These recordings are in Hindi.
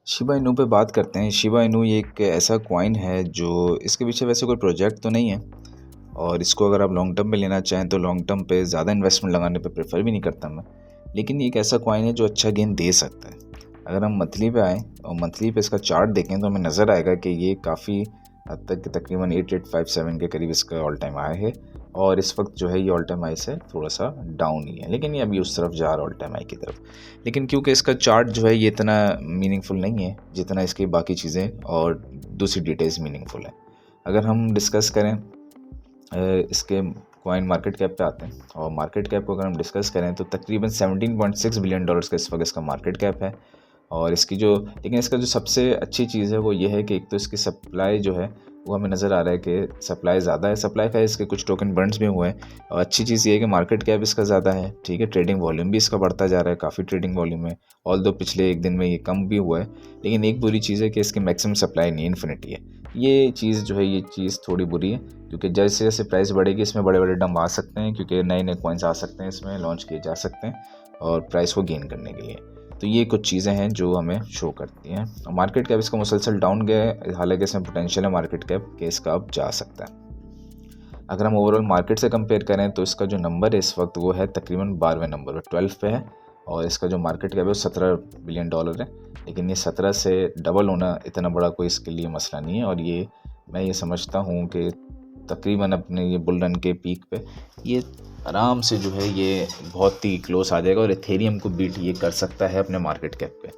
शिबा इनू पे बात करते हैं। शिबा इनू ये एक ऐसा कॉइन है जो इसके पीछे वैसे कोई प्रोजेक्ट तो नहीं है, और इसको अगर आप लॉन्ग टर्म पे लेना चाहें तो लॉन्ग टर्म पे ज़्यादा इन्वेस्टमेंट लगाने पे प्रेफर भी नहीं करता मैं। लेकिन ये एक ऐसा कॉइन है जो अच्छा गेन दे सकता है। अगर हम मंथली पे आएँ और मंथली पे इसका चार्ट देखें तो हमें नज़र आएगा कि ये काफ़ी हद तक तकरीबन 8857 के करीब इसका ऑल टाइम हाई है, और इस वक्त जो है ये ऑल टाइम हाई से थोड़ा सा डाउन ही है, लेकिन ये अभी उस तरफ जा रहा है ऑल टाइम हाई की तरफ। लेकिन क्योंकि इसका चार्ट जो है ये इतना मीनिंगफुल नहीं है जितना इसकी बाकी चीज़ें और दूसरी डिटेल्स मीनिंगफुल है। अगर हम डिस्कस करें इसके कॉइन मार्केट कैप पे आते हैं, और मार्केट कैप को अगर हम डिस्कस करें तो तकरीबन $17.6 बिलियन का इस वक्त इसका मार्केट कैप है। और लेकिन इसका जो सबसे अच्छी चीज़ है वो ये है कि एक तो इसकी सप्लाई जो है वो हमें नज़र आ रहा है कि सप्लाई ज़्यादा है। सप्लाई का इसके कुछ टोकन बर्न्स भी हुए हैं, और अच्छी चीज़ ये है कि मार्केट कैप इसका ज़्यादा है, ठीक है। ट्रेडिंग वॉल्यूम भी इसका बढ़ता जा रहा है, काफ़ी ट्रेडिंग वॉल्यूम है, ऑल्दो पिछले एक दिन में ये कम भी हुआ है। लेकिन एक बुरी चीज़ है कि इसकी मैक्सिमम सप्लाई नहीं, इन्फिनिटी है। ये चीज़ जो है ये चीज़ थोड़ी बुरी है, क्योंकि जैसे जैसे प्राइस बढ़ेगी इसमें बड़े बड़े डंप आ सकते हैं, क्योंकि नए नए कॉइन्स आ सकते हैं, इसमें लॉन्च किए जा सकते हैं और प्राइस को गेन करने के लिए। तो ये कुछ चीज़ें हैं जो हमें शो करती हैं। मार्केट कैप इसका मुसलसल डाउन गया है, हालांकि इसमें पोटेंशियल है मार्केट कैप के इसका अब जा सकता है। अगर हम ओवरऑल मार्केट से कंपेयर करें तो इसका जो नंबर है इस वक्त वो है तकरीबन 12वें नंबर पे, 12 पे है, और इसका जो मार्केट कैप है वो $17 बिलियन है। लेकिन ये 17 से डबल होना इतना बड़ा कोई इसके लिए मसला नहीं है, और मैं ये समझता हूँ कि तकरीबन अपने ये बुल रन के पीक पे ये आराम से जो है ये बहुत ही क्लोज आ जाएगा, और इथेरियम को बीट ये कर सकता है अपने मार्केट कैप पे,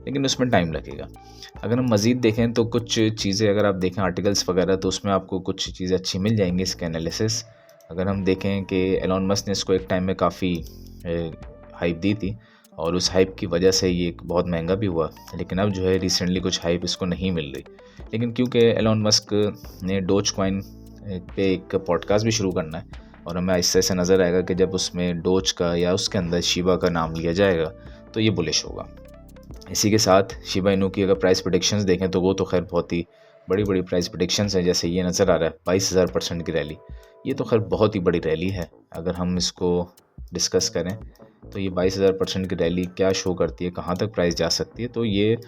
लेकिन उसमें टाइम लगेगा। अगर हम मज़ीद देखें तो कुछ चीज़ें अगर आप देखें आर्टिकल्स वगैरह तो उसमें आपको कुछ चीज़ें अच्छी मिल जाएंगी इसके एनालिसिस। अगर हम देखें कि एलोन मस्क ने इसको एक टाइम में काफ़ी हाइप दी थी, और उस हाइप की वजह से ये बहुत महंगा भी हुआ, लेकिन अब जो है रिसेंटली कुछ हाइप इसको नहीं मिल रही। लेकिन क्योंकि एलोन मस्क ने डोज कॉइन पे एक पॉडकास्ट भी शुरू करना है, और हमें ऐसे ऐसे नज़र आएगा कि जब उसमें डोज का या उसके अंदर शिबा का नाम लिया जाएगा तो ये बुलिश होगा। इसी के साथ शिबा इनू की अगर प्राइस प्रेडिक्शंस देखें तो वो तो खैर बहुत ही बड़ी बड़ी प्राइस प्रेडिक्शंस हैं। जैसे ये नज़र आ रहा है 22,000% की रैली, ये तो खैर बहुत ही बड़ी रैली है। अगर हम इसको डिस्कस करें तो ये 22,000% की रैली क्या शो करती है, कहाँ तक प्राइस जा सकती है, तो ये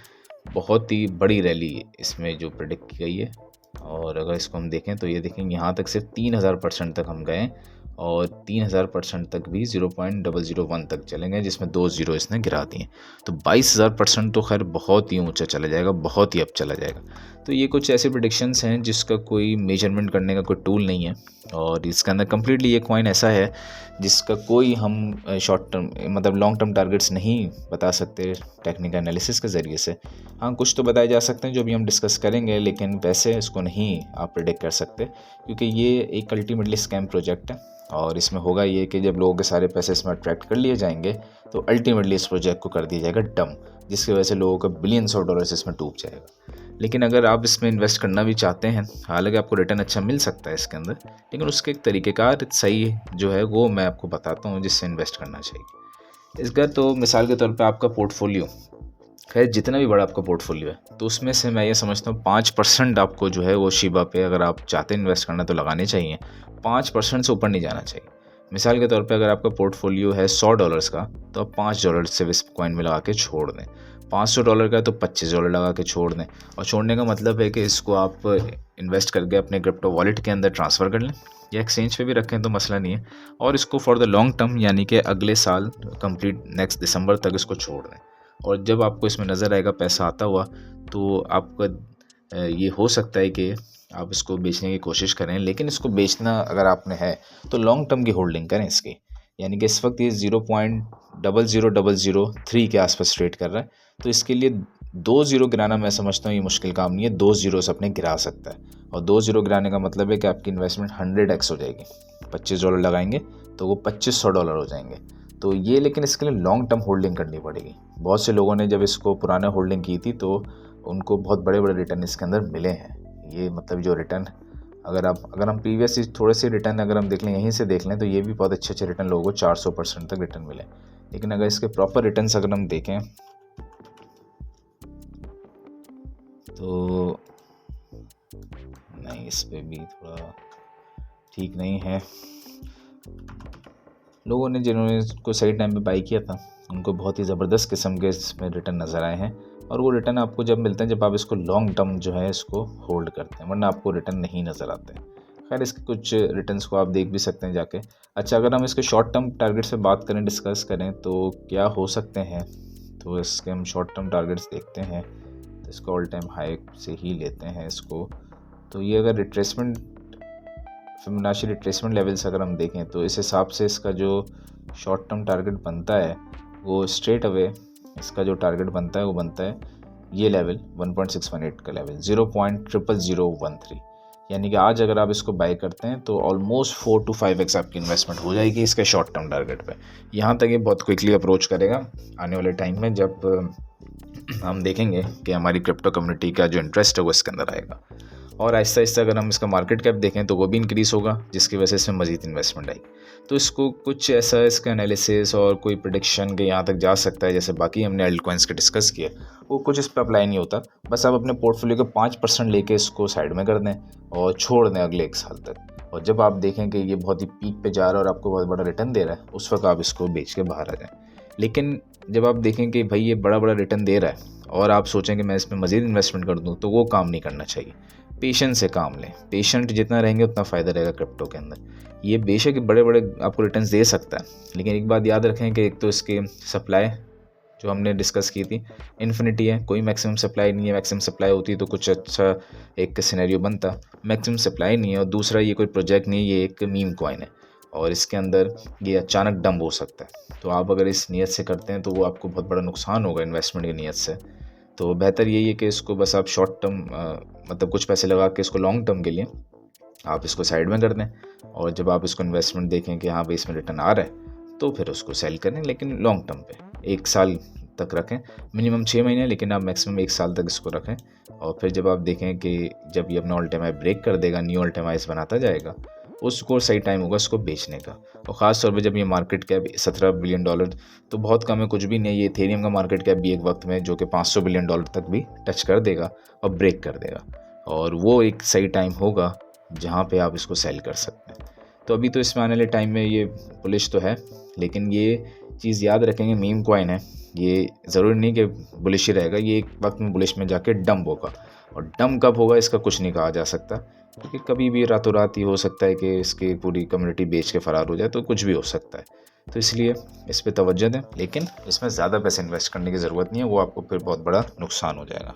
बहुत ही बड़ी रैली इसमें जो प्रेडिक्ट की गई है। और अगर इसको हम देखें तो ये देखें यहाँ तक सिर्फ 3,000% तक हम गए, और 3,000% तक भी 0.001 तक चले गए, जिसमें 2 ज़ीरो इसने गिरा दिए। तो 22,000% तो खैर बहुत ही ऊंचा चला जाएगा, बहुत ही अप चला जाएगा। तो ये कुछ ऐसे प्रेडिक्शंस हैं जिसका कोई मेजरमेंट करने का कोई टूल नहीं है, और इसके अंदर कम्प्लीटली ये कॉइन ऐसा है जिसका कोई हम शॉर्ट टर्म मतलब लॉन्ग टर्म टारगेट्स नहीं बता सकते टेक्निकल एनालिसिस के ज़रिए से। हाँ, कुछ तो बताए जा सकते हैं जो भी हम डिस्कस करेंगे, लेकिन वैसे इसको नहीं आप प्रेडिक्ट कर सकते, क्योंकि ये एक अल्टीमेटली स्कैम प्रोजेक्ट है। और इसमें होगा ये कि जब लोगों के सारे पैसे इसमें अट्रैक्ट कर लिए जाएंगे तो अल्टीमेटली इस प्रोजेक्ट को कर दिया जाएगा डम, जिसकी वजह से लोगों का बिलियंस ऑफ डॉलर्स इसमें डूब जाएगा। लेकिन अगर आप इसमें इन्वेस्ट करना भी चाहते हैं, हालांकि आपको रिटर्न अच्छा मिल सकता है इसके अंदर, लेकिन उसके एक तरीक़ेकार सही जो है वो मैं आपको बताता हूँ जिससे इन्वेस्ट करना चाहिए। इसका तो मिसाल के तौर पर आपका पोर्टफोलियो, खैर जितना भी बड़ा आपका पोर्टफोलियो है, तो उसमें से मैं ये समझता हूँ 5% आपको जो है वो शिबा पे अगर आप चाहते हैं इन्वेस्ट करना तो लगाने चाहिए। 5% से ऊपर नहीं जाना चाहिए। मिसाल के तौर पे अगर आपका पोर्टफोलियो है $100 का, तो आप $5 से इस कॉइन में लगा के छोड़ दें। $500 का तो $25 लगा के छोड़ दें। और छोड़ने का मतलब है कि इसको आप इन्वेस्ट करके अपने क्रिप्टो वॉलेट के अंदर ट्रांसफ़र कर लें, या एक्सचेंज पे भी रखें तो मसला नहीं है, और इसको फॉर द लॉन्ग टर्म यानी कि अगले साल कंप्लीट नेक्स्ट दिसंबर तक इसको छोड़ दें। और जब आपको इसमें नज़र आएगा पैसा आता हुआ, तो आपका ये हो सकता है कि आप इसको बेचने की कोशिश करें। लेकिन इसको बेचना अगर आपने है तो लॉन्ग टर्म की होल्डिंग करें इसकी, यानी कि इस वक्त ये 0.00003 के आसपास ट्रेड कर रहा है, तो इसके लिए 2 ज़ीरो गिराना मैं समझता हूँ ये मुश्किल काम नहीं है। 2 ज़ीरोस अपने गिरा सकता है, और 2 ज़ीरो गिराने का मतलब है कि आपकी इन्वेस्टमेंट 100x हो जाएगी। $25 लगाएंगे तो वो $2,500 हो जाएंगे। तो ये, लेकिन इसके लिए लॉन्ग टर्म होल्डिंग करनी पड़ेगी। बहुत से लोगों ने जब इसको पुराने होल्डिंग की थी तो उनको बहुत बड़े बड़े रिटर्न इसके अंदर मिले हैं। ये मतलब जो रिटर्न अगर हम प्रीवियस थोड़े से रिटर्न अगर हम देख लें, यहीं से देख लें, तो ये भी बहुत अच्छे रिटर्न लोगों को 400% तक रिटर्न मिले। लेकिन अगर इसके प्रॉपर रिटर्न्स अगर हम देखें तो नहीं, इस पे भी थोड़ा ठीक नहीं है। लोगों ने जिन्होंने इसको सही टाइम पे बाई किया था उनको बहुत ही ज़बरदस्त किस्म के इसमें रिटर्न नज़र आए हैं, और वो रिटर्न आपको जब मिलते हैं जब आप इसको लॉन्ग टर्म जो है इसको होल्ड करते हैं, वरना आपको रिटर्न नहीं नज़र आते हैं। खैर इसके कुछ रिटर्न्स को आप देख भी सकते हैं जाके। अच्छा, अगर हम इसके शॉर्ट टर्म टारगेट से बात करें, डिस्कस करें तो क्या हो सकते हैं, तो इसके हम शॉर्ट टर्म टारगेट्स देखते हैं। तो इसको ऑल टाइम हाई से ही लेते हैं इसको। तो ये अगर रिट्रेसमेंट, फिबोनाची रिट्रेसमेंट लेवल्स अगर हम देखें तो इस हिसाब से इसका जो शॉर्ट टर्म टारगेट बनता है वो स्ट्रेट अवे इसका जो टारगेट बनता है वो बनता है ये लेवल 1.618 का लेवल 0.00013। यानी कि आज अगर आप इसको बाय करते हैं तो ऑलमोस्ट 4 to 5x आपकी इन्वेस्टमेंट हो जाएगी इसके शॉर्ट टर्म टारगेट पे। यहाँ तक ये बहुत क्विकली अप्रोच करेगा आने वाले टाइम में, जब हम देखेंगे कि हमारी क्रिप्टो कम्युनिटी का जो इंटरेस्ट है वो इसके अंदर आएगा। और आहिस्ता आहिस्ता अगर हम इसका मार्केट कैप देखें तो वो भी इंक्रीज़ होगा, जिसकी वजह से इसमें मज़ीद इन्वेस्टमेंट आएगी। तो इसको कुछ ऐसा इसका एनालिसिस और कोई प्रेडिक्शन के यहाँ तक जा सकता है, जैसे बाकी हमने एल्ट कॉइन्स के डिस्कस किया, वो कुछ इस पर अप्लाई नहीं होता। बस आप अपने पोर्टफोलियो के 5% लेके इसको साइड में कर दें और छोड़ दें अगले 1 साल तक। और जब आप देखें कि ये बहुत ही पीक पे जा रहा है और आपको बहुत बड़ा रिटर्न दे रहा है, उस वक्त आप इसको बेच के बाहर आ जाएँ। लेकिन जब आप देखें कि भाई ये बड़ा बड़ा रिटर्न दे रहा है और आप सोचें कि मैं इसमें मज़ीद इन्वेस्टमेंट कर दूँ, तो वो काम नहीं करना चाहिए। पेशेंस से काम लें, पेशेंट जितना रहेंगे उतना फ़ायदा रहेगा क्रिप्टो के अंदर। ये बेशक बड़े बड़े आपको रिटर्न्स दे सकता है, लेकिन एक बात याद रखें कि एक तो इसकी सप्लाई जो हमने डिस्कस की थी इन्फिनिटी है, कोई मैक्सिमम सप्लाई नहीं है। मैक्सिमम सप्लाई होती तो कुछ अच्छा एक सिनेरियो बनता, मैक्सिमम सप्लाई नहीं है। और दूसरा ये कोई प्रोजेक्ट नहीं है, ये एक मीम कॉइन है और इसके अंदर ये अचानक डंप हो सकता है। तो आप अगर इस नीयत से करते हैं तो वो आपको बहुत बड़ा नुकसान होगा इन्वेस्टमेंट की नीयत से। तो बेहतर यही है कि इसको बस आप शॉर्ट टर्म मतलब कुछ पैसे लगा के इसको लॉन्ग टर्म के लिए आप इसको साइड में कर दें, और जब आप इसको इन्वेस्टमेंट देखें कि हाँ भाई इसमें रिटर्न आ रहा है तो फिर उसको सेल करें, लेकिन लॉन्ग टर्म पे 1 साल तक रखें, मिनिमम 6 महीने, लेकिन आप मैक्सिमम 1 साल तक इसको रखें। और फिर जब आप देखें कि जब ये अपना ऑल टाइम हाई ब्रेक कर देगा, न्यू ऑल टाइम हाईस बनाता जाएगा, उसको सही टाइम होगा इसको बेचने का। और ख़ास तौर पे जब ये मार्केट कैप $17 बिलियन तो बहुत कम है, कुछ भी नहीं है। ये इथेरियम का मार्केट कैप भी एक वक्त में जो कि $500 बिलियन तक भी टच कर देगा और ब्रेक कर देगा, और वो एक सही टाइम होगा जहाँ पे आप इसको सेल कर सकते हैं। तो अभी तो इसमें आने वाले टाइम में ये बुलिश तो है, लेकिन ये चीज़ याद रखेंगे मीम कॉइन है, ये ज़रूरी नहीं कि बुलिश ही रहेगा, ये एक वक्त में बुलिश में जाके डंप होगा। और डंप कब होगा इसका कुछ नहीं कहा जा सकता, क्योंकि कभी भी रातों रात ही हो सकता है कि इसकी पूरी कम्युनिटी बेच के फ़रार हो जाए, तो कुछ भी हो सकता है। तो इसलिए इस पे तवज्जो दें, लेकिन इसमें ज़्यादा पैसे इन्वेस्ट करने की ज़रूरत नहीं है, वो आपको फिर बहुत बड़ा नुकसान हो जाएगा।